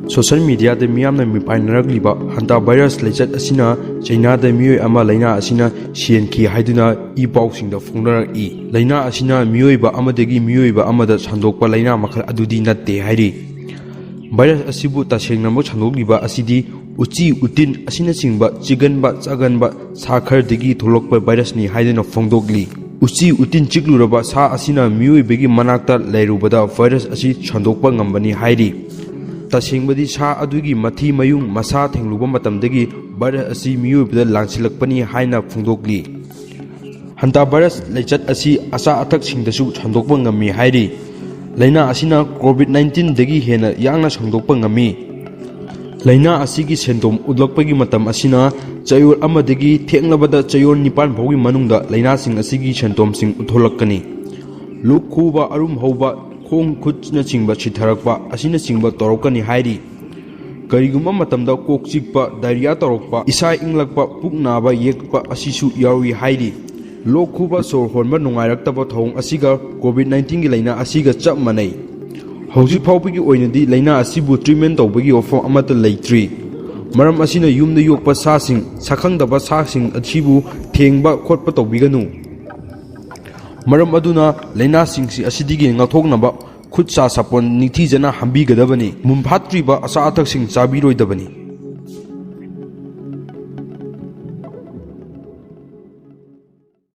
Social media दे मियामना मिपाइनरगलिबा हंता virus लेचत असिना China दे मियोय अमा लैना असिना सियनखी हाइदुना इ पाउसिंग द फोंगरक इ लैना असिना मियोयबा अमदगी मियोयबा अमदा संदोकपा लैना मखल अदुदी नत्ते हाइरि वायरस असिबु तसेंगनमो संदोकलिबा असिदी उची उतिन असिना चिंगबा चिगनबा चागनबा साखरदगी थोलकपा वायरसनी हाइदुना फोंदोकली उची उतिन चिकलुरबा सा असिना मियोयबगी मनाक्ता लैरुबदा वायरस असि संदोकपा ngambani हाइरि तसेंबदी सा अदुगी मथी मयुंग मसा थेंगलुबा मतमदगी वायरस असि मियोयबदा लांसिलकपनी हाइना फोंदोकली हंता वायरस लेचत असि असा अथक सिंगदसु संदोकपा ngami हाइरि लैना असिना कोविड-19 दगी हेना यांगना संदोकपा ngami लैना असिगी सेंदोम उदलकपगी मतम असिना चयोर अमदगी थेंगलबदा चयोर निपान भौगी मनुंगदा लैना सिंग असिगी सेंदोम सिंग उथोलकनी लुक खुबा अरुम हौबा खोंग खुचना चिंगबा चिथरकपा असिना चिंगबा तोरकनी हाइरि करिगुम्बा मतमदा कोक चिकपा डायरिया तोरकपा इसा इंगलकपा पुक नाबा येकपा असिसु यावी हाइरि लोक खुबा सोर होनबा नुंगाइरक्तबा थौंग असिगा कोविड-19 गी लैना असिगा चप मनई हौजिक फाउबगी ओइनदी लैना असिबु ट्रीटमेंट तौबगी ऑफर अमत लैत्रि मरम असिना युमदा योकपा सासिंग सखंगदबा सासिंग असिबु थेंगबा खोटपा तौबिगनु मरम अदुना लैना सिंगसि असिदिगी ngakthoknaba खुद सा सपोन निथि जना हंबीगदबनी मुंफात्रिबा असा अथक सिंग चाबिरोइदबनी।